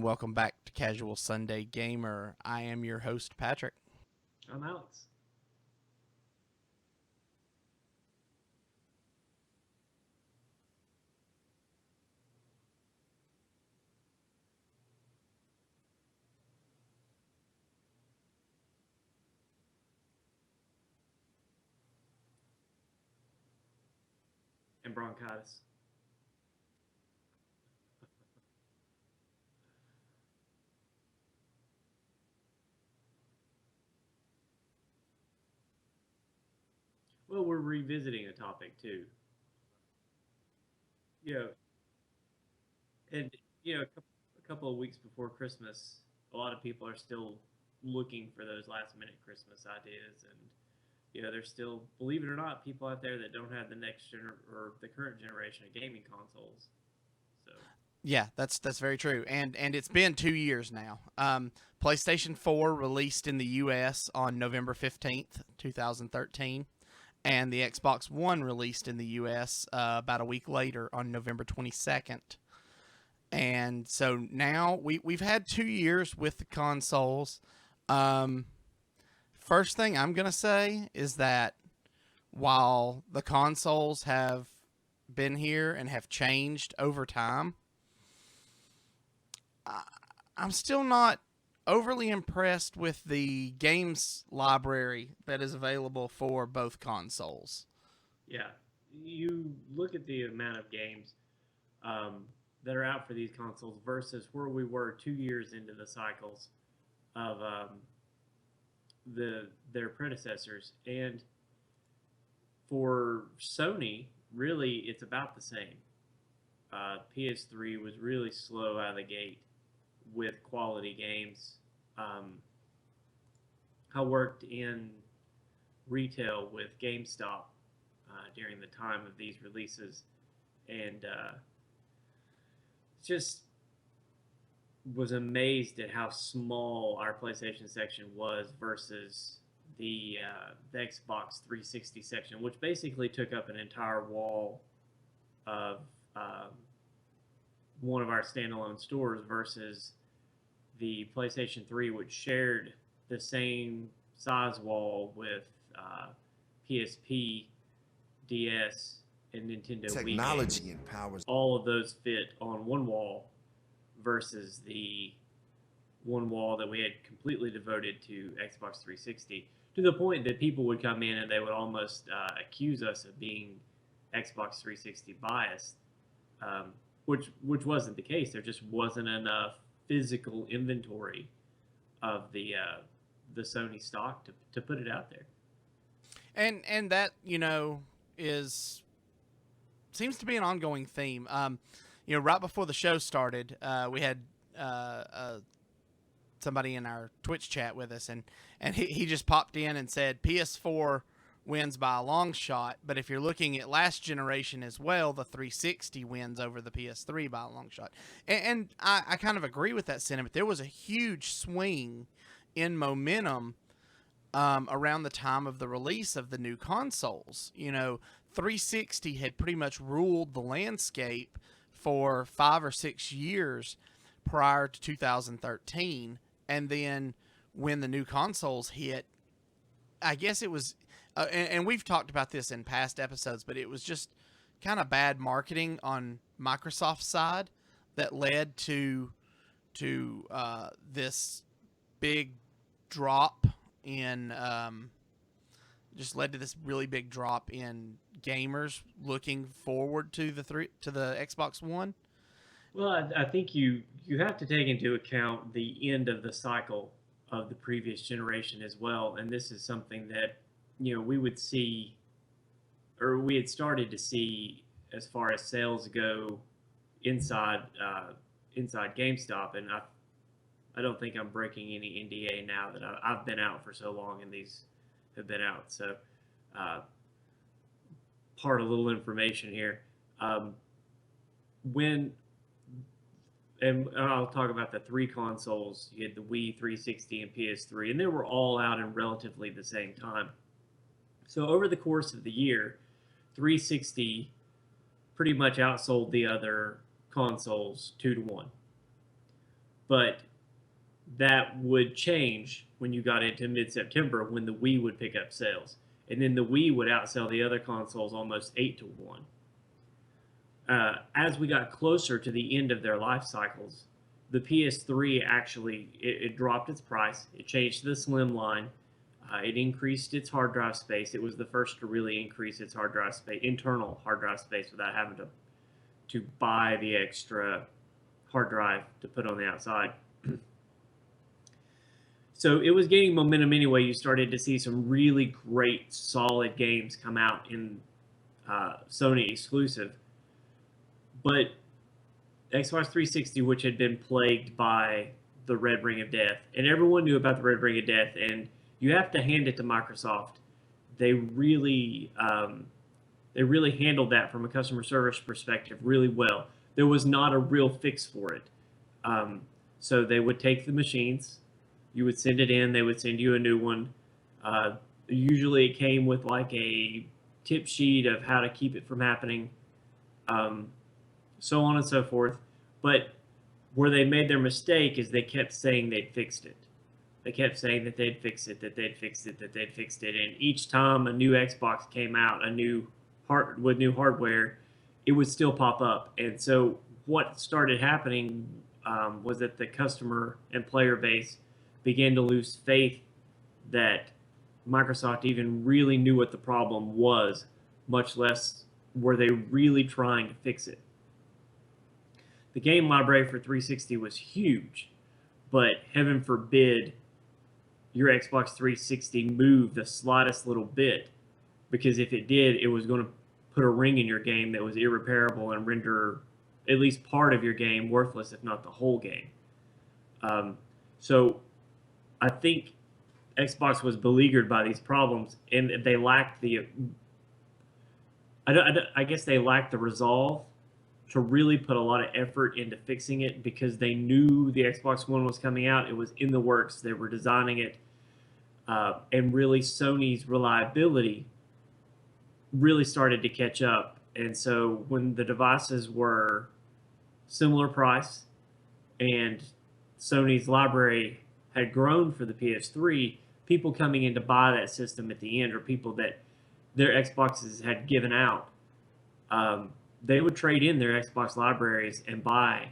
and welcome back to Casual Sunday Gamer. I am your host, Patrick. I'm Alex. And bronchitis. Well, we're revisiting a topic too. You know, and a couple of weeks before Christmas, a lot of people are still looking for those last minute Christmas ideas, and there's still, believe it or not, people out there that don't have the or the current generation of gaming consoles. So Yeah, that's very true, and it's been 2 years now. PlayStation 4 released in the U.S. on November 15th, 2013, and the Xbox One released in the U.S. About a week later on November 22nd. And so now we've had 2 years with the consoles. Um, First thing I'm gonna say is that while the consoles have been here and have changed over time, I, I'm still not overly impressed with the games library that is available for both consoles. yeah, you look at the amount of games um, that are out for these consoles versus where we were 2 years into the cycles of their predecessors. And for Sony, really, it's about the same. PS3 was really slow out of the gate with quality games. Um, I worked in retail with GameStop during the time of these releases, and just was amazed at how small our PlayStation section was versus the Xbox 360 section, which basically took up an entire wall of um, one of our standalone stores versus the PlayStation 3, which shared the same size wall with PSP, DS, and Nintendo Wii games. Technology empowers. All of those fit on one wall versus the one wall that we had completely devoted to Xbox 360, to the point that people would come in and they would almost accuse us of being Xbox 360 biased, um, which wasn't the case. There just wasn't enough physical inventory of the Sony stock to put it out there. And that is seems to be an ongoing theme. Right before the show started, we had somebody in our Twitch chat with us, and he just popped in and said PS4 wins by a long shot, but if you're looking at last generation as well, the 360 wins over the PS3 by a long shot. And I kind of agree with that sentiment. There was a huge swing in momentum around the time of the release of the new consoles. 360 had pretty much ruled the landscape for 5 or 6 years prior to 2013. And then when the new consoles hit, I guess it was, and we've talked about this in past episodes, but it was just kind of bad marketing on Microsoft's side that led to this big drop in just led to this really big drop in gamers looking forward to the Xbox One. Well, I think you have to take into account the end of the cycle of the previous generation as well, and this is something that we would see, or we had started to see as far as sales go inside inside GameStop, and I don't think I'm breaking any NDA now that I've been out for so long and these have been out. So, uh, part a little information here. Um, when and I'll talk about the three consoles. You had the Wii, 360, and PS3, and they were all out in relatively the same time. So over the course of the year, 360 pretty much outsold the other consoles 2-1. but that would change when you got into mid-September when the Wii would pick up sales. And then the Wii would outsell the other consoles almost 8-1. As we got closer to the end of their life cycles, the PS3 actually it dropped its price. It changed to the slim line. It increased its hard drive space. It was the first to really increase its hard drive space, internal hard drive space, without having to buy the extra hard drive to put on the outside. So it was gaining momentum anyway. You started to see some really great, solid games come out in Sony exclusive. But Xbox 360, which had been plagued by the Red Ring of Death, and everyone knew about the Red Ring of Death, and you have to hand it to Microsoft. They really handled that from a customer service perspective really well. There was not a real fix for it. So they would take the machines, you would send it in, they would send you a new one. Usually it came with like a tip sheet of how to keep it from happening, so on and so forth. But where they made their mistake is they kept saying they'd fixed it. They kept saying that they'd fix it, that they'd fixed it, that they'd fixed it. And each time a new Xbox came out, with new hardware, it would still pop up. And so what started happening was that the customer and player base began to lose faith that Microsoft even really knew what the problem was, much less were they really trying to fix it. The game library for 360 was huge, but heaven forbid your Xbox 360 moved the slightest little bit, because if it did, it was going to put a ring in your game that was irreparable and render at least part of your game worthless, if not the whole game. So I think Xbox was beleaguered by these problems, and they lacked I guess they lacked the resolve to really put a lot of effort into fixing it, because they knew the Xbox One was coming out. It was in the works. They were designing it. And really Sony's reliability really started to catch up. And so when the devices were similar price and Sony's library had grown for the PS3, people coming in to buy that system at the end, or people that their Xboxes had given out, they would trade in their Xbox libraries and buy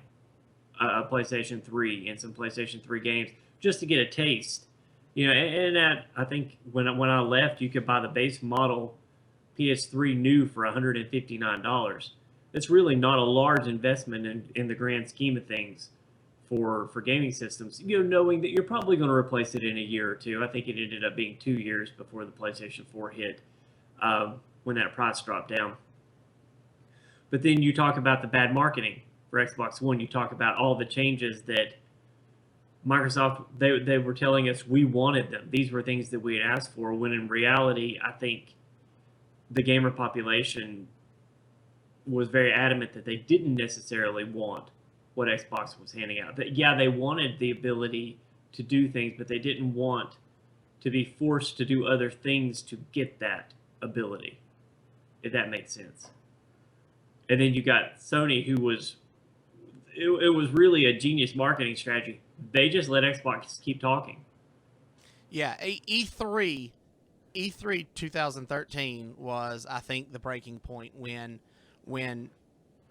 a PlayStation 3 and some PlayStation 3 games just to get a taste. And that, I think when I left, you could buy the base model PS3 new for $159. It's really not a large investment in the grand scheme of things for gaming systems. Knowing that you're probably going to replace it in a year or two. I think it ended up being 2 years before the PlayStation 4 hit, when that price dropped down. But then you talk about the bad marketing for Xbox One. You talk about all the changes that Microsoft, they were telling us we wanted them. These were things that we had asked for, when in reality, I think the gamer population was very adamant that they didn't necessarily want what Xbox was handing out. That, yeah, they wanted the ability to do things, but they didn't want to be forced to do other things to get that ability, if that makes sense. And then you got Sony, who was, it was really a genius marketing strategy. They just let Xbox keep talking. Yeah, E3 2013 was, I think, the breaking point when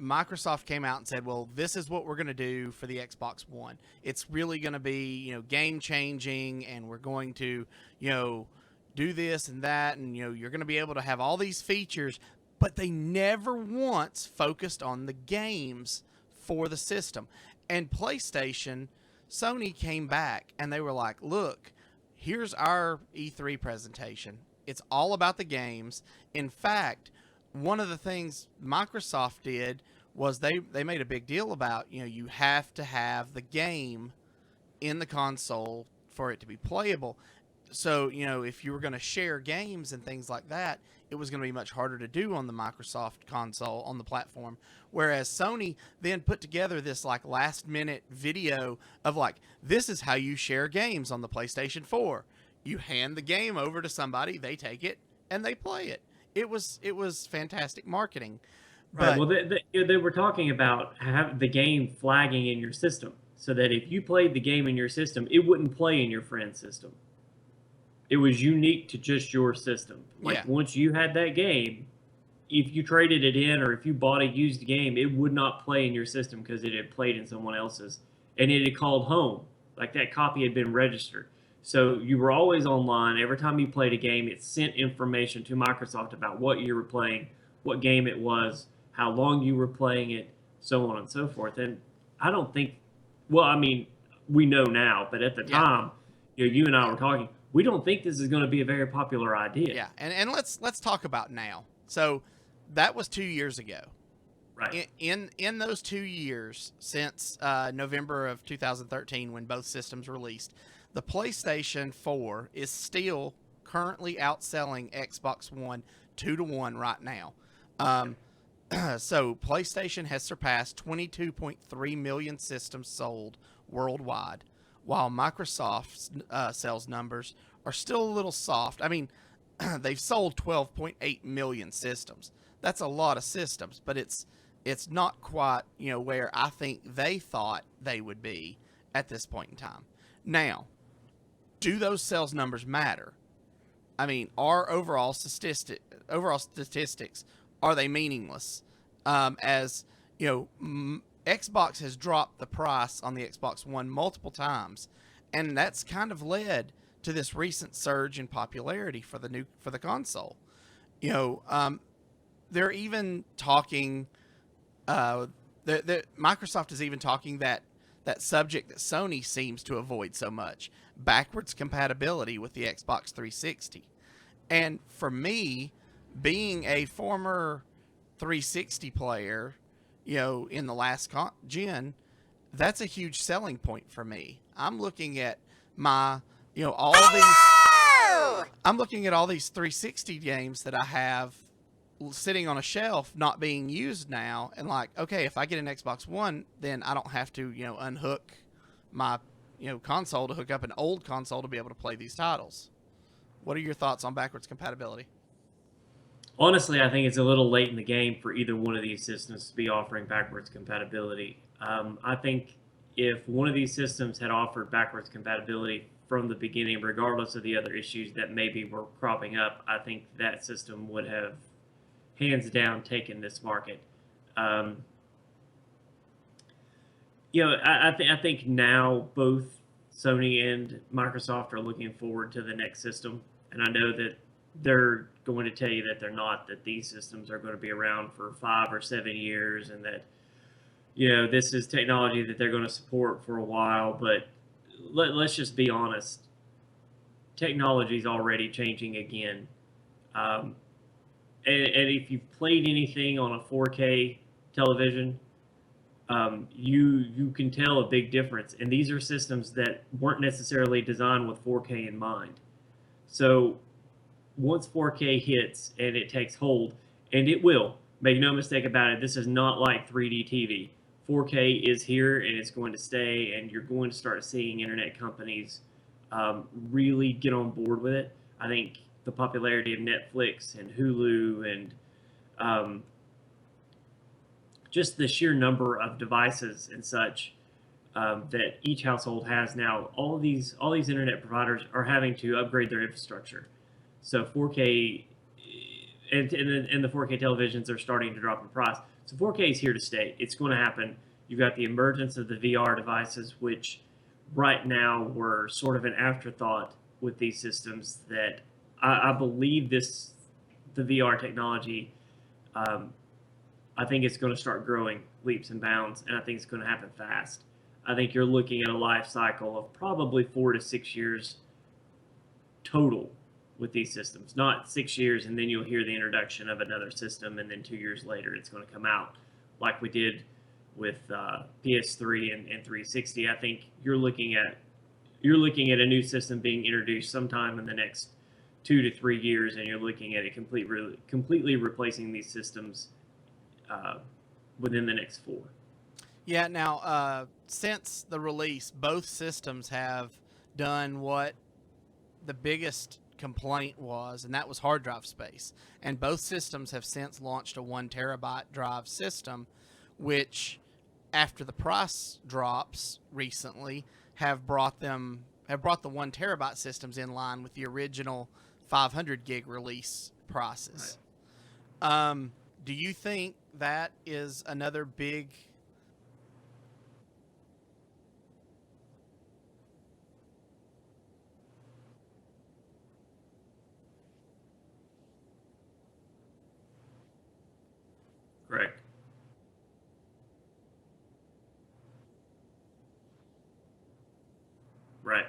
Microsoft came out and said, well, this is what we're going to do for the Xbox One. It's really going to be, game changing, and we're going to, do this and that, and, you're going to be able to have all these features. But they never once focused on the games for the system. And PlayStation, Sony came back and they were like, look, here's our E3 presentation. It's all about the games. In fact, one of the things Microsoft did was they made a big deal about, you have to have the game in the console for it to be playable. So, if you were going to share games and things like that, it was going to be much harder to do on the Microsoft console, on the platform. Whereas Sony then put together this last minute video of this is how you share games on the PlayStation 4. You hand the game over to somebody, they take it, and they play it. It was fantastic marketing. Right. Well, they were talking about the game flagging in your system. so that if you played the game in your system, it wouldn't play in your friend's system. It was unique to just your system. Like Yeah. once you had that game, if you traded it in or if you bought a used game, it would not play in your system because it had played in someone else's and it had called home. Like that copy had been registered. So you were always online. Every time you played a game, it sent information to Microsoft about what you were playing, what game it was, how long you were playing it, so on and so forth. And I don't think, well, I mean, we know now, but at the Yeah. time, you and I were talking, we don't think this is going to be a very popular idea. Yeah. And let's talk about now. So that was 2 years ago. Right. In those 2 years since November of 2013, when both systems released, the PlayStation 4 is still currently outselling Xbox One 2-1 right now. So PlayStation has surpassed 22.3 million systems sold worldwide, while Microsoft's sales numbers are still a little soft. I mean, they've sold 12.8 million systems. That's a lot of systems, but it's not quite, where I think they thought they would be at this point in time. Now, do those sales numbers matter? I mean, are overall statistics, are they meaningless? As Xbox has dropped the price on the Xbox One multiple times, and that's kind of led to this recent surge in popularity for the console. They're even talking. Microsoft is even talking that subject that Sony seems to avoid so much: backwards compatibility with the Xbox 360. And for me, being a former 360 player, in the last gen, that's a huge selling point for me. I'm looking at my, all these. I'm looking at all these 360 games that I have sitting on a shelf not being used now, and like, okay, if I get an Xbox One, then I don't have to unhook my console to hook up an old console to be able to play these titles. What are your thoughts on backwards compatibility? Honestly, I think it's a little late in the game for either one of these systems to be offering backwards compatibility. I think if one of these systems had offered backwards compatibility from the beginning, regardless of the other issues that maybe were cropping up, I think that system would have hands down taken this market. Um, I think now both Sony and Microsoft are looking forward to the next system, and I know that they're going to tell you that they're not, that these systems are going to be around for 5 or 7 years, and that this is technology that they're going to support for a while. But let's just be honest, technology is already changing again. Um, and if you've played anything on a 4K television, you can tell a big difference. And these are systems that weren't necessarily designed with 4K in mind. So once 4K hits and it takes hold, and it will, make no mistake about it, this is not like 3D TV. 4K is here and it's going to stay, and you're going to start seeing internet companies really get on board with it. I think the popularity of Netflix and Hulu and just the sheer number of devices and such that each household has now, all these internet providers are having to upgrade their infrastructure. So 4K and the 4K televisions are starting to drop in price. So 4K is here to stay. It's going to happen. You've got the emergence of the VR devices, which right now were sort of an afterthought with these systems. That I believe the VR technology, I think it's going to start growing leaps and bounds, and I think it's going to happen fast. I think you're looking at a life cycle of probably 4 to 6 years total with these systems. Not 6 years and then you'll hear the introduction of another system, and then 2 years later it's going to come out like we did with PS3 and 360. I think you're looking at a new system being introduced sometime in the next 2 to 3 years, and you're looking at it completely replacing these systems within the next 4. Yeah. Now, since the release, both systems have done what the biggest complaint was, and that was hard drive space. And both systems have since launched a 1 terabyte drive system, which after the price drops recently, have brought the 1 terabyte systems in line with the original 500 gig release Right. prices. Do you think that is another big? Correct. Right.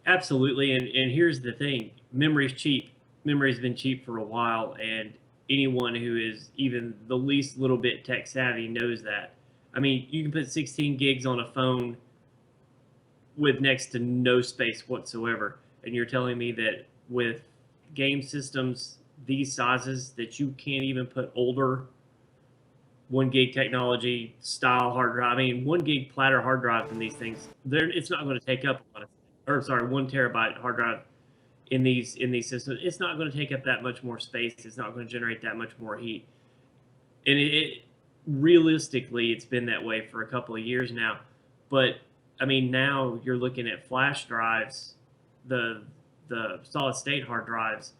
Absolutely. And here's the thing: memory's cheap. Memory's been cheap for a while, and anyone who is even the least little bit tech savvy knows that. I mean, you can put 16 gigs on a phone with next to no space whatsoever. And you're telling me that with game systems these sizes that you can't even put older 1 gig technology style hard drive. I mean, 1 gig platter hard drives in these things, it's not going to take up a lot of, or sorry, 1 terabyte hard drive in these systems. It's not going to take up that much more space. It's not going to generate that much more heat. And realistically, it's been that way for a couple of years now. But I mean, now you're looking at flash drives, the solid state hard drives.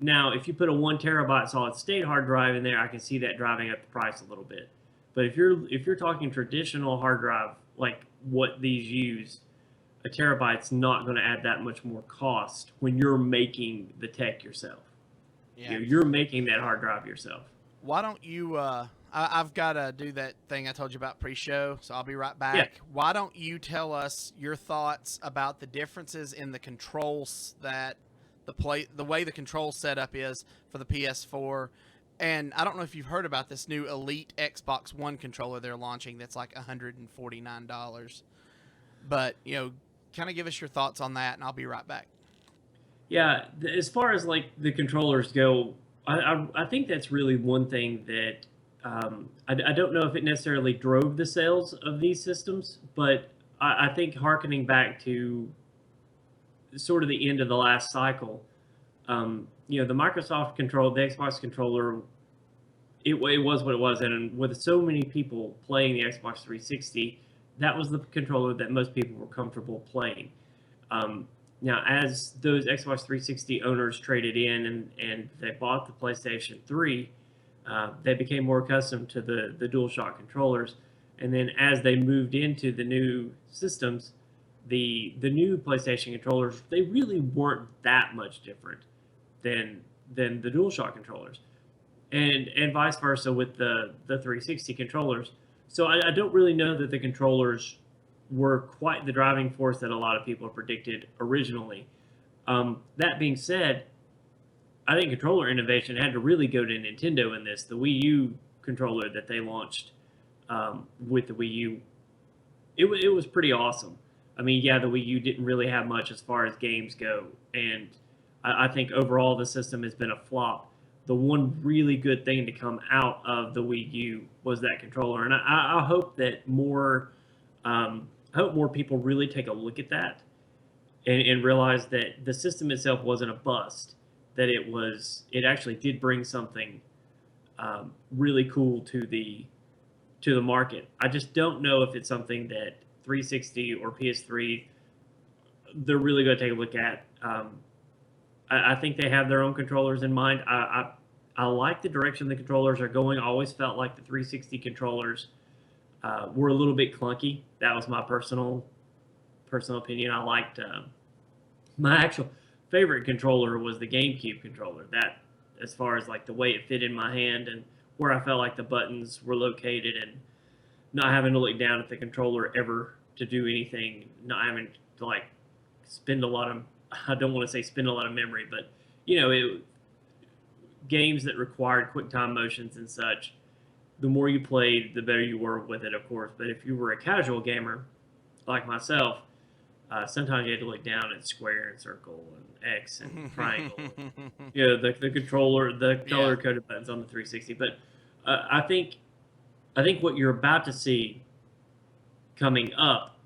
Now if you put a 1 terabyte solid state hard drive in there, I can see that driving up the price a little bit. But if you're talking traditional hard drive like what these use, a terabyte's not going to add that much more cost when you're making the tech yourself. Yeah. You're making that hard drive yourself. Why don't you? I've got to do that thing I told you about pre-show, so I'll be right Yeah. back. Why don't you tell us your thoughts about the differences in the controls that the way the control setup is for the PS4? And I don't know if you've heard about this new Elite Xbox One controller they're launching that's like $149. But, kind of give us your thoughts on that, and I'll be right back. Yeah, as far as like the controllers go, I think that's really one thing that I don't know if it necessarily drove the sales of these systems, but I think harkening back to sort of the end of the last cycle, the Microsoft control, the Xbox controller, it was what it was, and with so many people playing the Xbox 360, that was the controller that most people were comfortable playing. Now, as those Xbox 360 owners traded in and they bought the PlayStation 3, they became more accustomed to the DualShock controllers. And then as they moved into the new systems, the new PlayStation controllers, they really weren't that much different than the DualShock controllers, and vice versa with the 360 controllers. So I don't really know that the controllers were quite the driving force that a lot of people predicted originally. That being said, I think controller innovation had to really go to Nintendo in this. The Wii U controller that they launched with the Wii U, it was pretty awesome. I mean, yeah, the Wii U didn't really have much as far as games go, and I think overall the system has been a flop. The one really good thing to come out of the Wii U was that controller, and I hope that I hope more people really take a look at that and realize that the system itself wasn't a bust, that it actually did bring something really cool to the market. I just don't know if it's something that 360 or PS3 they're really going to take a look at. I think they have their own controllers in mind. I like the direction the controllers are going. I always felt like the 360 controllers were a little bit clunky. That was my personal opinion. I liked my actual favorite controller was the GameCube controller. That, as far as like the way it fit in my hand and where I felt like the buttons were located, and not having to look down at the controller ever to do anything, not having to like spend a lot of, I don't want to say spend a lot of memory, but games that required quick time motions and such, the more you played, the better you were with it, of course. But if you were a casual gamer like myself, sometimes you had to look down at square and circle and X and triangle. The controller, the Yeah. color coded buttons on the 360. But I think what you're about to see coming up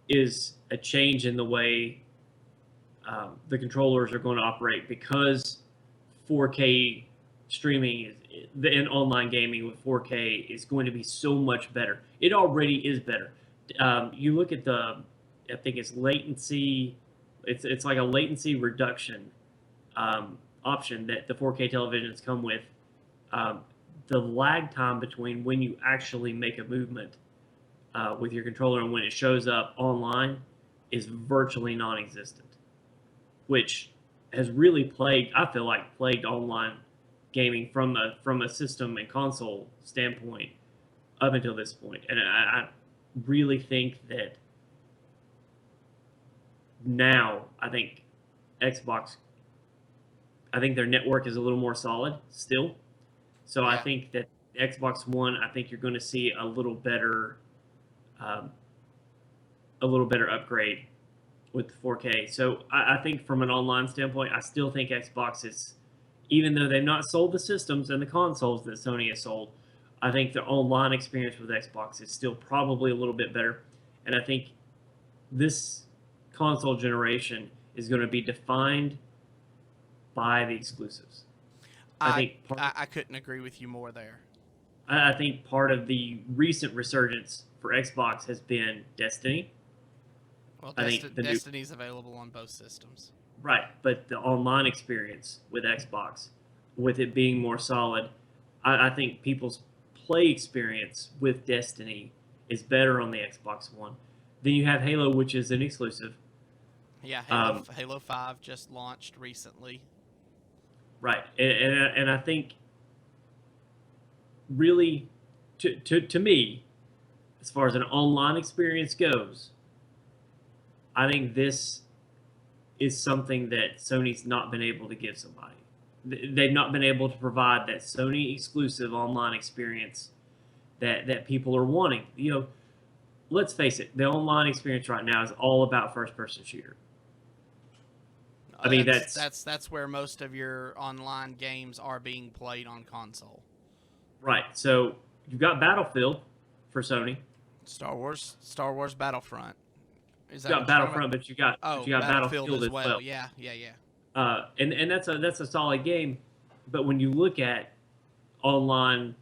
is a change in the way the controllers are going to operate, because 4K streaming and online gaming with 4K is going to be so much better. It already is better. You look at I think it's latency. It's like a latency reduction option that the 4K televisions come with. Um, the lag time between when you actually make a movement with your controller and when it shows up online is virtually non-existent, which has really I feel like plagued online gaming from a system and console standpoint up until this point. And I really think that now Xbox, I think their network is a little more solid still. So I Yeah. think that Xbox One, I think you're going to see um, a little better upgrade with 4K. So I think from an online standpoint, I still think Xbox is, even though they've not sold the systems and the consoles that Sony has sold, I think the online experience with Xbox is still probably a little bit better. And I think this console generation is going to be defined by the exclusives. I I, think part, I couldn't agree with you more there. I think part of the recent resurgence for Xbox has been Destiny. Well, I think the new Destiny's available on both systems. Right, but the online experience with Xbox, with it being more solid, I think people's play experience with Destiny is better on the Xbox One. Then you have Halo, which is an exclusive. Yeah, Um, Halo 5 just launched recently. right, and I think really, to me, as far as an online experience goes, I think this is something that Sony's not been able to give somebody. They've not been able to provide that Sony exclusive online experience that people are wanting. Let's face it, the online experience right now is all about first person shooter. I mean, That's where most of your online games are being played on console. right. So you've got Battlefield for Sony. Star Wars Battlefront. Is You've that got what you're talking about? Battlefront, but Oh, you got Battlefield Battlefield as as well. well. Yeah, yeah, yeah. And that's a solid game. But when you look at online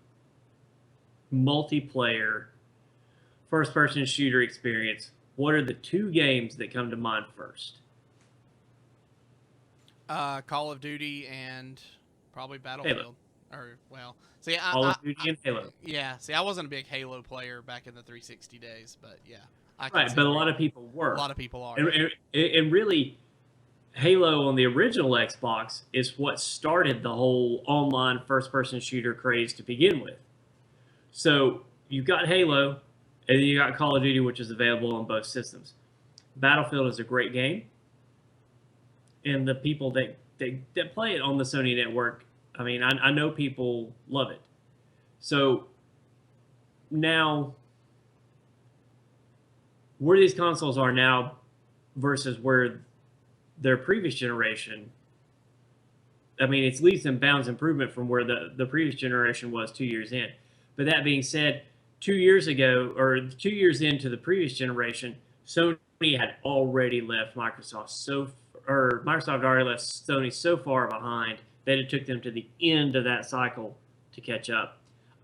multiplayer first person shooter experience, what are the two games that come to mind first? Call of Duty and probably Halo. Battlefield. Or well, see, Call of Duty and Halo. yeah, see, I wasn't a big Halo player back in the 360 days, but yeah, I can Right, see but a where lot of people a were. lot of people are. And, Yeah, and really, Halo on the original Xbox is what started the whole online first person shooter craze to begin with. So you've got Halo, and then you got Call of Duty, which is available on both systems. Battlefield is a great game, and the people that play it on the Sony network, I mean, I know people love it. So now, where these consoles are now versus where their previous generation, I mean, it's leaps and bounds improvement from where the previous generation was 2 years in. But that being said, 2 years ago, or 2 years into the previous generation, Sony had already left Microsoft had already left Sony so far behind that it took them to the end of that cycle to catch up.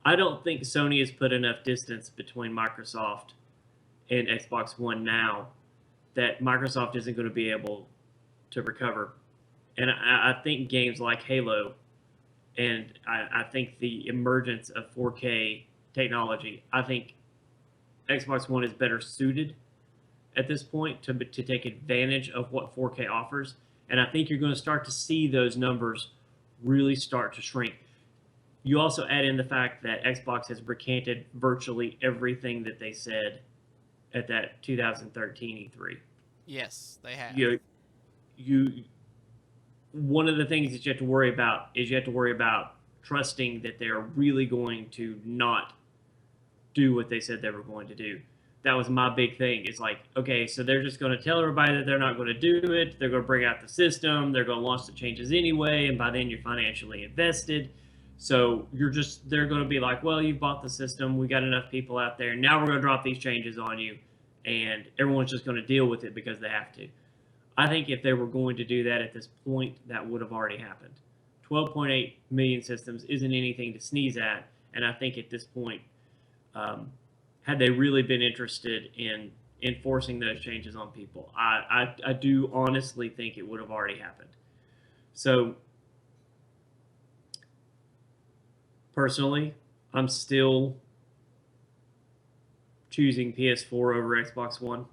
I don't think Sony has put enough distance between Microsoft and Xbox One now that Microsoft isn't going to be able to recover. And I think games like Halo, and I think the emergence of 4K technology, I think Xbox One is better suited at this point to take advantage of what 4K offers. And I think you're going to start to see those numbers really start to shrink. You also add in the fact that Xbox has recanted virtually everything that they said at that 2013 E3. yes, they have. You one of the things that you have to worry about is you have to worry about trusting that they're really going to not do what they said they were going to do. That was my big thing. It's like, okay, so they're just going to tell everybody that they're not going to do it. They're going to bring out the system. They're going to launch the changes anyway, and by then you're financially invested. So they're going to be like, well, you bought the system, we got enough people out there, now we're going to drop these changes on you, and everyone's just going to deal with it because they have to. I think if they were going to do that at this point, that would have already happened. 12.8 million systems isn't anything to sneeze at, and I think at this point, had they really been interested in enforcing those changes on people, I do honestly think it would have already happened. So personally, I'm still choosing PS4 over Xbox One.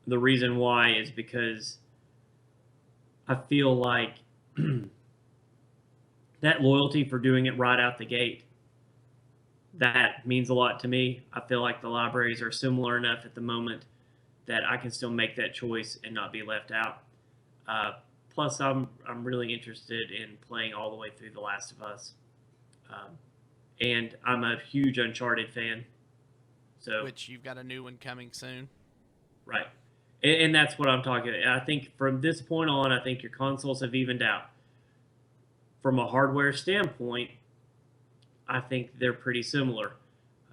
The reason why is because I feel like that loyalty for doing it right out the gate, that means a lot to me. I feel like the libraries are similar enough at the moment that I can still make that choice and not be left out. Plus, I'm really interested in playing all the way through The Last of Us, and I'm a huge Uncharted fan. So, Which you've got a new one coming soon. right, and that's what I'm talking about. I think from this point on, I think your consoles have evened out. From a hardware standpoint, I think they're pretty similar.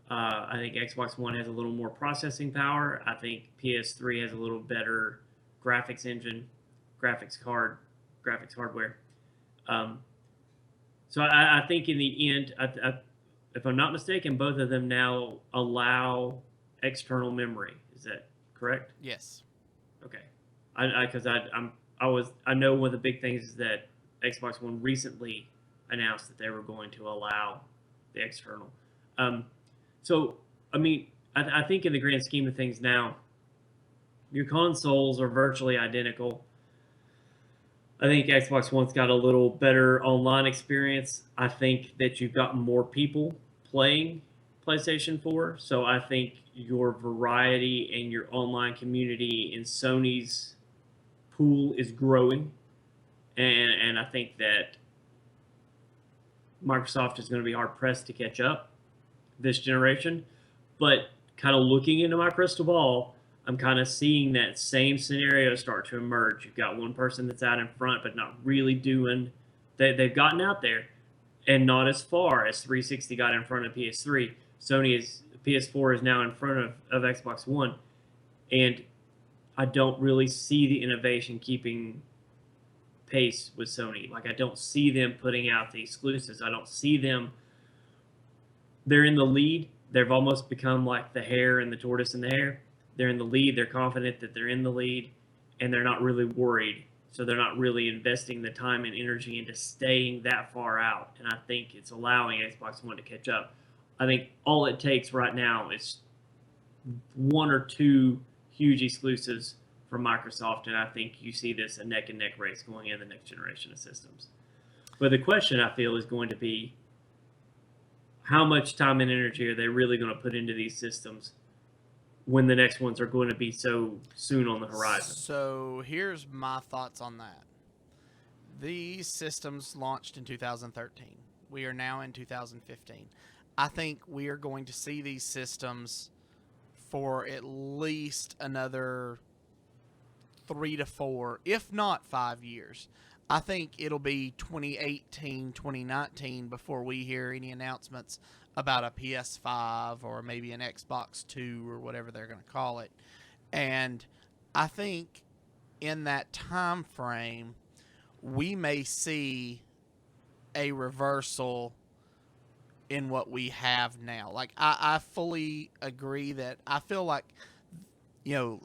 I think Xbox One has a little more processing power. I think PS3 has a little better graphics engine, graphics card, graphics hardware. Um, so I think in the end, if I'm not mistaken, both of them now allow external memory. Is that correct? Yes. Okay. I know one of the big things is that Xbox One recently announced that they were going to allow the external. So, I mean, I think in the grand scheme of things now, your consoles are virtually identical. I think Xbox One's got a little better online experience. I think that you've got more people playing PlayStation 4. So I think your variety and your online community in Sony's pool is growing. And I think that Microsoft is going to be hard pressed to catch up this generation. But kind of looking into my crystal ball, I'm kind of seeing that same scenario start to emerge. You've got one person that's out in front, but not really doing. They've gotten out there, and not as far as 360 got in front of PS3. PS4 is now in front of Xbox One, and I don't really see the innovation keeping pace with Sony. Like I don't see them putting out the exclusives. I don't see them. They're in the lead. They've almost become like the hare and the tortoise and the hare. They're in the lead. They're confident that they're in the lead, and they're not really worried. So they're not really investing the time and energy into staying that far out. And I think it's allowing Xbox One to catch up. I think all it takes right now is one or two huge exclusives from Microsoft, and I think you see this a neck and neck race going in the next generation of systems. But the question I feel is going to be, how much time and energy are they really going to put into these systems when the next ones are going to be so soon on the horizon? So here's my thoughts on that. These systems launched in 2013. We are now in 2015. I think we are going to see these systems for at least another 3 to 4, if not 5 years. I think it'll be 2018, 2019 before we hear any announcements about a PS5 or maybe an Xbox 2 or whatever they're going to call it. And I think in that time frame, we may see a reversal in what we have now. Like, I fully agree that I feel like, you know,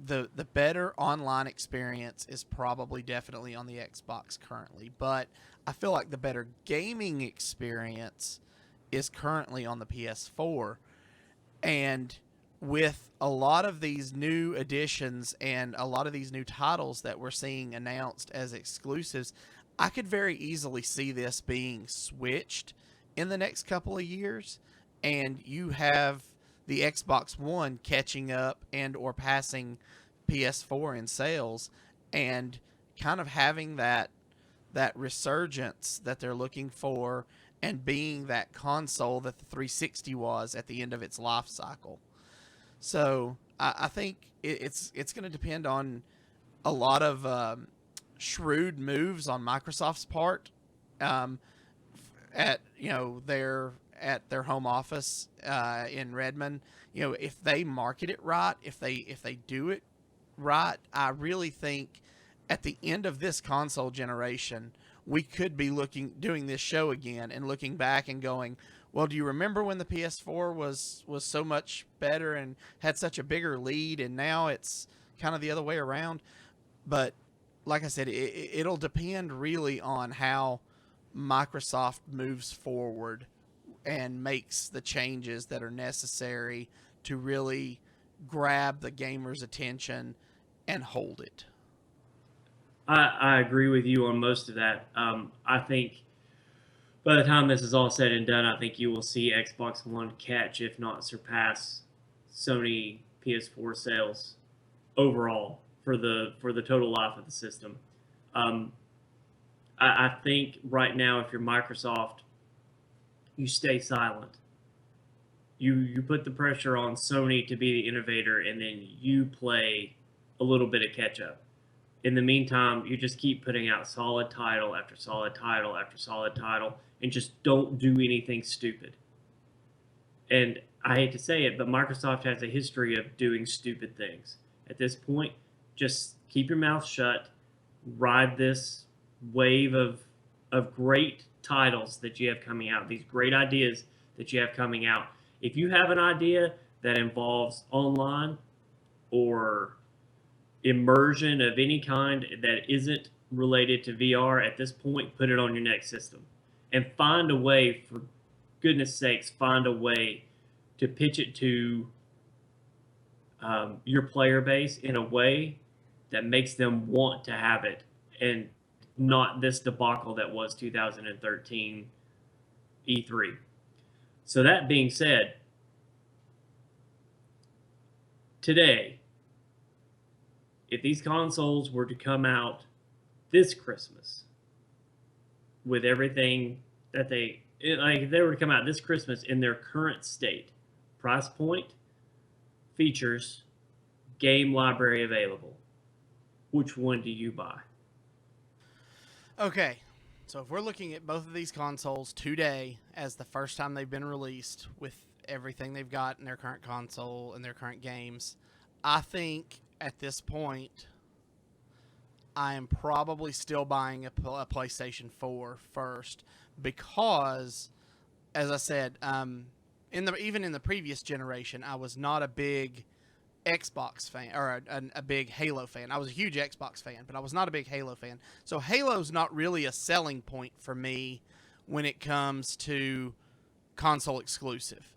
the better online experience is probably definitely on the Xbox currently, but I feel like the better gaming experience is currently on the PS4. And with a lot of these new additions and a lot of these new titles that we're seeing announced as exclusives, I could very easily see this being switched in the next couple of years, and you have the Xbox One catching up and or passing PS4 in sales, and kind of having that resurgence that they're looking for, and being that console that the 360 was at the end of its life cycle. So I think it's going to depend on a lot of shrewd moves on Microsoft's part. Um, at their home office in Redmond. If they market it right, if they do it right, I really think at the end of this console generation, we could be doing this show again and looking back and going, well, do you remember when the PS4 was so much better and had such a bigger lead, and now it's kind of the other way around? But like I said, it'll depend really on how Microsoft moves forward and makes the changes that are necessary to really grab the gamer's attention and hold it. I agree with you on most of that. I think by the time this is all said and done, I think you will see Xbox One catch, if not surpass, Sony PS4 sales overall for the total life of the system. Um, I think right now, if you're Microsoft, you stay silent. You put the pressure on Sony to be the innovator, and then you play a little bit of catch up. In the meantime, you just keep putting out solid title after solid title after solid title, and just don't do anything stupid. And I hate to say it, but Microsoft has a history of doing stupid things. At this point, just keep your mouth shut, ride this wave of great titles that you have coming out, these great ideas that you have coming out. If you have an idea that involves online or immersion of any kind that isn't related to VR at this point, put it on your next system. And find a way, for goodness sakes, find a way to pitch it to your player base in a way that makes them want to have it, and not this debacle that was 2013 E3. So that being said, today, if these consoles were to come out this Christmas with everything that if they were to come out this Christmas in their current state, price point, features, game library available, which one do you buy? Okay, so if we're looking at both of these consoles today as the first time they've been released with everything they've got in their current console and their current games, I think at this point I am probably still buying a PlayStation 4 first because, as I said, even in the previous generation, I was not a big Xbox fan or a big Halo fan. I was a huge Xbox fan, but I was not a big Halo fan. So Halo's not really a selling point for me when it comes to console exclusive.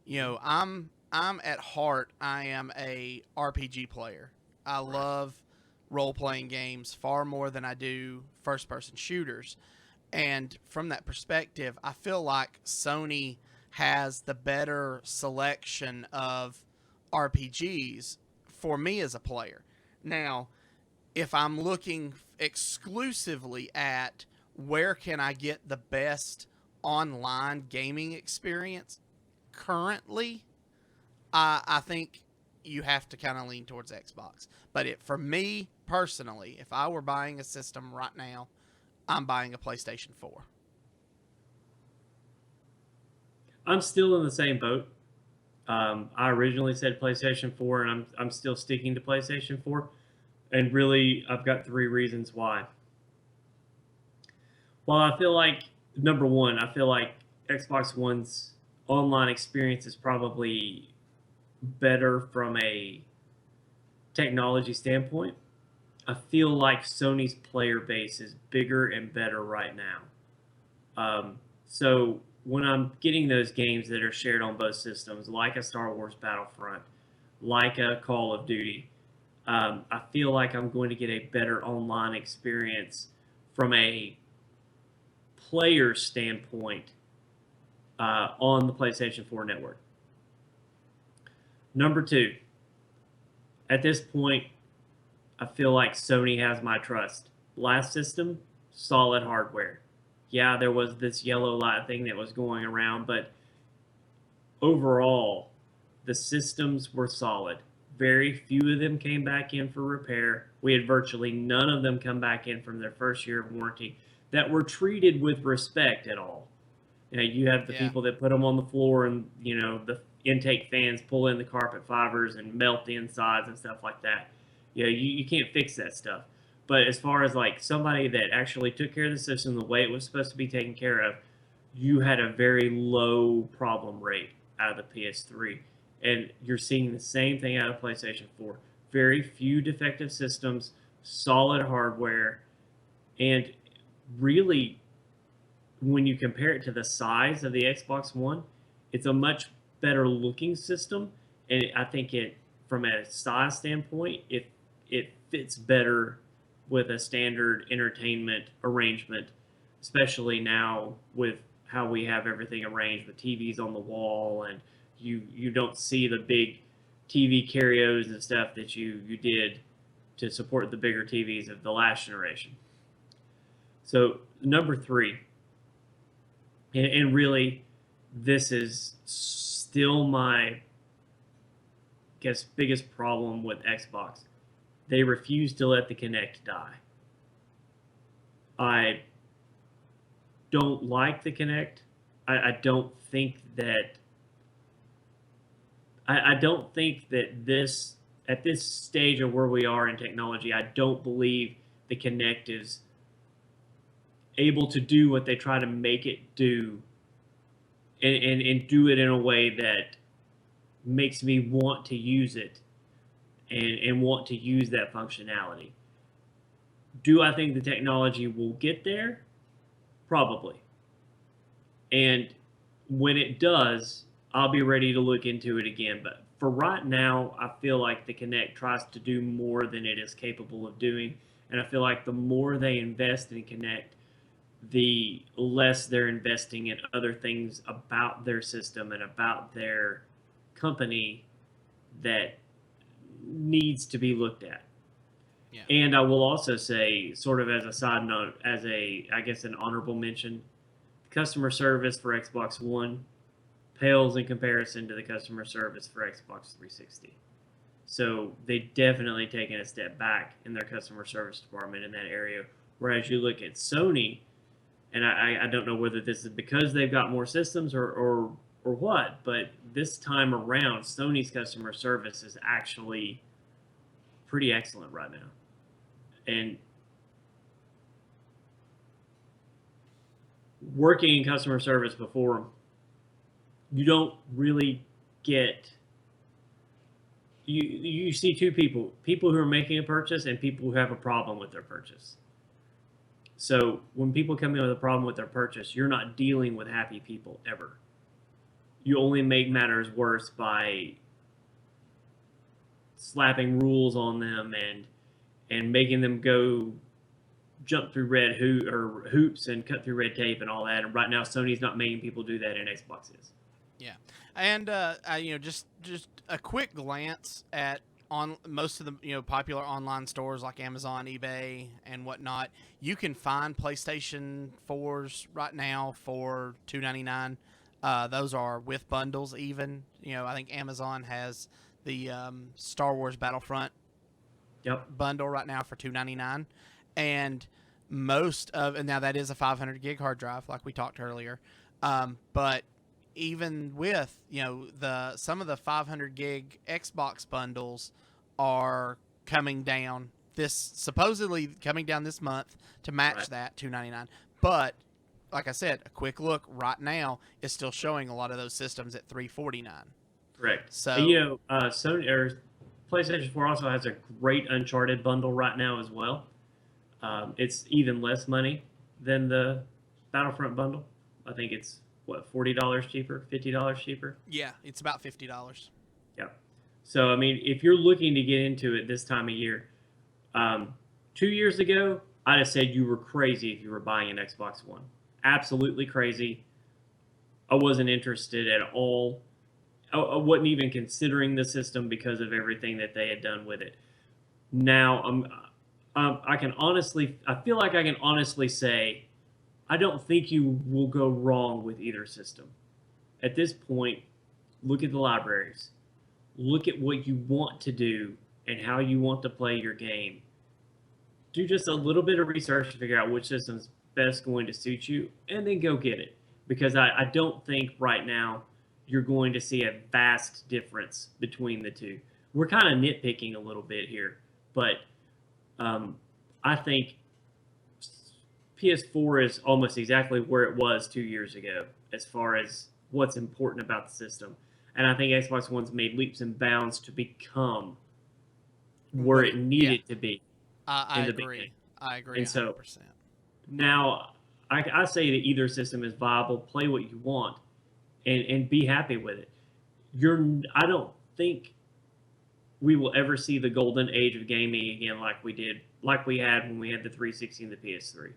I'm at heart, I am a RPG player. I love role playing games far more than I do first person shooters. And from that perspective, I feel like Sony has the better selection of RPGs for me as a player. Now, if I'm looking exclusively at where can I get the best online gaming experience currently, I think you have to kind of lean towards Xbox. But for me personally, if I were buying a system right now, I'm buying a PlayStation 4. I'm still in the same boat. I originally said PlayStation 4, and I'm still sticking to PlayStation 4. And really, I've got three reasons why. Well, I feel like, number one, I feel like Xbox One's online experience is probably better from a technology standpoint. I feel like Sony's player base is bigger and better right now. So when I'm getting those games that are shared on both systems, like a Star Wars Battlefront, like a Call of Duty, I feel like I'm going to get a better online experience from a player standpoint on the PlayStation 4 network. Number two, at this point, I feel like Sony has my trust. Last system, solid hardware. Yeah, there was this yellow light thing that was going around, but overall, the systems were solid. Very few of them came back in for repair. We had virtually none of them come back in from their first year of warranty that were treated with respect at all. You know, you have the Yeah. people that put them on the floor, and the intake fans pull in the carpet fibers and melt the insides and stuff like that. You can't fix that stuff. But as far as like somebody that actually took care of the system the way it was supposed to be taken care of, you had a very low problem rate out of the PS3. And you're seeing the same thing out of PlayStation 4. Very few defective systems, solid hardware, and really, when you compare it to the size of the Xbox One, it's a much better looking system. And I think from a size standpoint, it fits better with a standard entertainment arrangement, especially now with how we have everything arranged with TVs on the wall, and you don't see the big TV carrios and stuff that you did to support the bigger TVs of the last generation. So number three, and really, this is still my, I guess, biggest problem with Xbox. They refuse to let the Kinect die. I don't like the Kinect. I don't think that I don't think that this at this stage of where we are in technology, I don't believe the Kinect is able to do what they try to make it do, and do it in a way that makes me want to use it, and want to use that functionality. Do I think the technology will get there? Probably. And when it does, I'll be ready to look into it again. But for right now, I feel like the Kinect tries to do more than it is capable of doing. And I feel like the more they invest in Kinect, the less they're investing in other things about their system and about their company that needs to be looked at. Yeah. And I will also say, sort of as a side note, as I guess an honorable mention, customer service for Xbox One pales in comparison to the customer service for Xbox 360. So they definitely taken a step back in their customer service department in that area. Whereas you look at Sony, and I don't know whether this is because they've got more systems or what, but this time around, Sony's customer service is actually pretty excellent right now. And working in customer service before, you don't really get you see two people who are making a purchase and people who have a problem with their purchase. So when people come in with a problem with their purchase, you're not dealing with happy people ever. You only make matters worse by slapping rules on them and making them go jump through hoops and cut through red tape and all that. And right now, Sony's not making people do that, and Xbox is. Yeah, and just a quick glance at on most of the popular online stores like Amazon, eBay, and whatnot. You can find PlayStation 4s right now for $299. Those are with bundles. Even I think Amazon has the Star Wars Battlefront bundle right now for $299, and and now that is a 500 gig hard drive like we talked earlier, but even with some of the 500 gig Xbox bundles are coming down supposedly coming down this month to match that $299. But like I said, a quick look right now is still showing a lot of those systems at $349. Correct. So Sony or PlayStation 4 also has a great Uncharted bundle right now as well. It's even less money than the Battlefront bundle. I think it's $40 cheaper, $50 cheaper. Yeah, it's about $50. Yeah. So I mean, if you're looking to get into it this time of year, 2 years ago, I'd have said you were crazy if you were buying an Xbox One. Absolutely crazy. I wasn't interested at all. I wasn't even considering the system because of everything that they had done with it. Now, I feel like I can honestly say, I don't think you will go wrong with either system. At this point, look at the libraries. Look at what you want to do and how you want to play your game. Do just a little bit of research to figure out which system's best going to suit you, and then go get it. because I don't think right now you're going to see a vast difference between the two. We're kind of nitpicking a little bit here, but um, I think PS4 is almost exactly where it was 2 years ago as far as what's important about the system. And I think Xbox One's made leaps and bounds to become where What it it? Yeah, needed to be I in the beginning. agree. I agree And so 100%. now I say that either system is viable, play what you want, and be happy with it. I don't think we will ever see the golden age of gaming again like we had when we had the 360 and the PS3.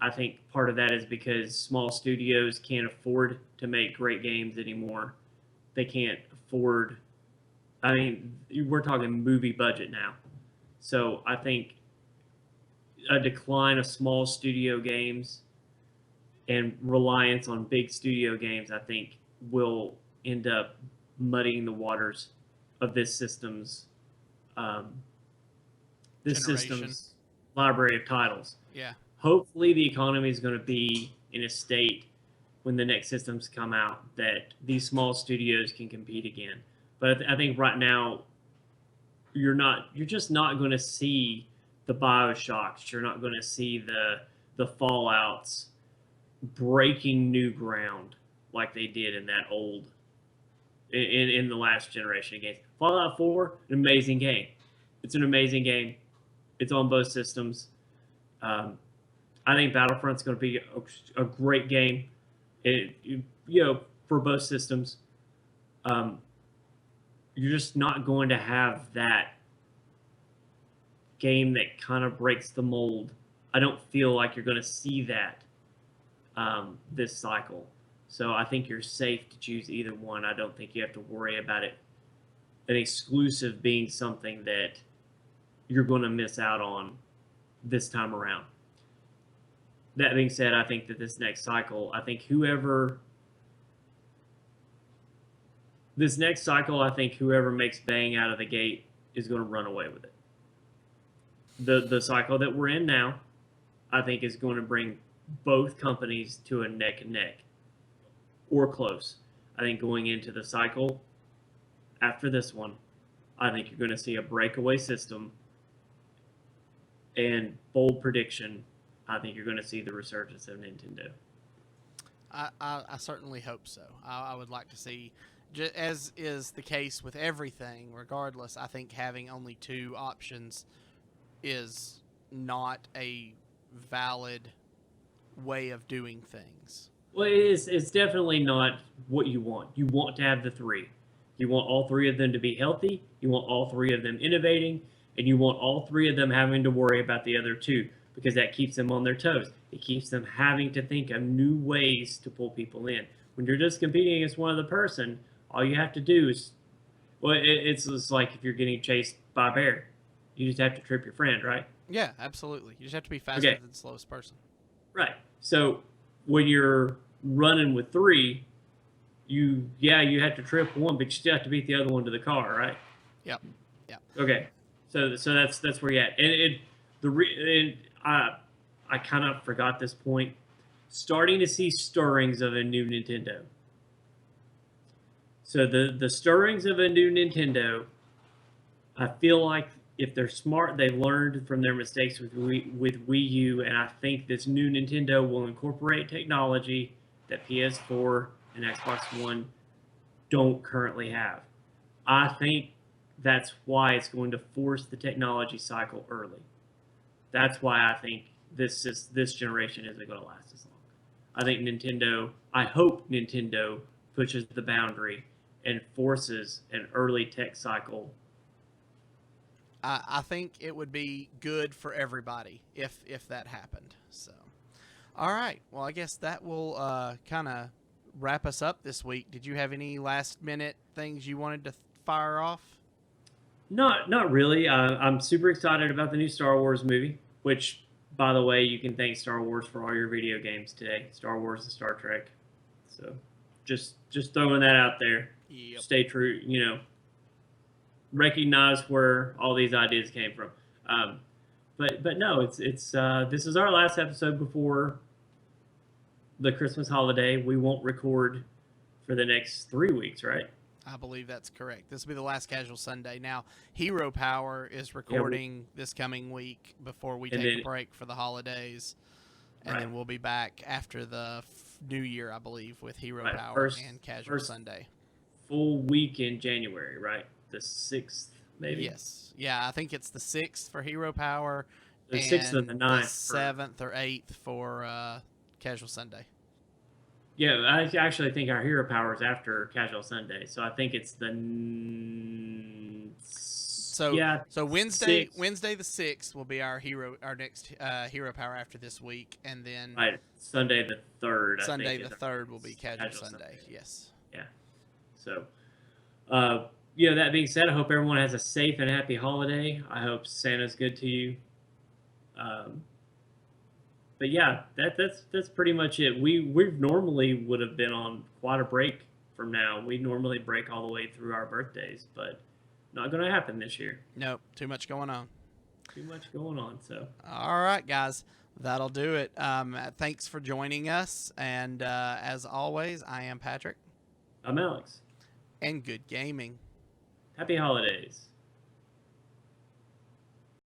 I think part of that is because small studios can't afford to make great games anymore. They can't afford. I mean, we're talking movie budget now. So I think a decline of small studio games and reliance on big studio games, I think, will end up muddying the waters of um, this Generation. system's library of titles. Yeah. Hopefully, the economy is going to be in a state when the next systems come out that these small studios can compete again. But I think right now you're just not going to see the Bioshocks. You're not going to see the Fallouts breaking new ground like they did in that old in the last generation of games. Fallout 4, an amazing game. It's an amazing game. It's on both systems. Um, I think Battlefront's going to be a great game. For both systems. Um, you're just not going to have that game that kind of breaks the mold. I don't feel like you're going to see that this cycle. So I think you're safe to choose either one. I don't think you have to worry about it, an exclusive being something that you're going to miss out on this time around. That being said, I think that I think whoever makes bang out of the gate is going to run away with it. The cycle that we're in now, I think, is going to bring both companies to a neck and neck or close. I think going into the cycle after this one, I think you're going to see a breakaway system and bold prediction. I think you're going to see the resurgence of Nintendo. I certainly hope so. I would like to see, as is the case with everything, regardless, I think having only two options is not a valid way of doing things. Well, it's definitely not what you want. You want to have the three. You want all three of them to be healthy. You want all three of them innovating, and you want all three of them having to worry about the other two because that keeps them on their toes. It keeps them having to think of new ways to pull people in. When you're just competing against one other person, all you have to do is, well, it's just like if you're getting chased by a bear, you just have to trip your friend, right? Yeah, absolutely. You just have to be faster Okay, than the slowest person. right. So when you're running with three, you have to trip one, but you still have to beat the other one to the car, right? Yep. Yep. Okay, so that's where you're at, and I kind of forgot this point. Starting to see stirrings of a new Nintendo. So the stirrings of a new Nintendo, I feel like if they're smart, they learned from their mistakes with Wii U, and I think this new Nintendo will incorporate technology that PS4 and Xbox One don't currently have. I think that's why it's going to force the technology cycle early. That's why I think this generation isn't going to last as long. I think I hope Nintendo pushes the boundary and forces an early tech cycle. I think it would be good for everybody if that happened. So, all right. Well, I guess that will kind of wrap us up this week. Did you have any last minute things you wanted to fire off? Not really. I'm super excited about the new Star Wars movie, which, by the way, you can thank Star Wars for all your video games today. Star Wars and Star Trek. So, just throwing that out there. Yep. Stay true. Recognize where all these ideas came from. But no, it's this is our last episode before the Christmas holiday, we won't record for the next 3 weeks, right? I believe that's correct. This will be the last Casual Sunday. Now, Hero Power is Yeah, recording this coming week before we and take a then break for the holidays, and right, then we'll be back after the New Year, I believe, with Hero right. Power First and Casual first Sunday. full week in January, right? The 6th, maybe. Yes, yeah, I think it's the 6th for Hero Power, The 6th and the and the ninth for 7th or 8th for Casual Sunday. yeah. I actually think our hero power is after Casual Sunday, so I think it's the So yeah so Wednesday 6th. Wednesday the 6th will be our next Hero Power after this week, and then Right, Sunday the 3rd, I Sunday think, the is our 3rd will be next Casual Casual Sunday. Sunday. Yes. Yeah. So, that being said, I hope everyone has a safe and happy holiday. I hope Santa's good to you. Um, but yeah, that's pretty much it. We normally would have been on quite a break from now. We normally break all the way through our birthdays, but not going to happen this year. Nope, too much going on. Too much going on. So, All right, guys, that'll do it. Thanks for joining us, and as always, I am Patrick, I'm Alex. and good gaming. Happy holidays.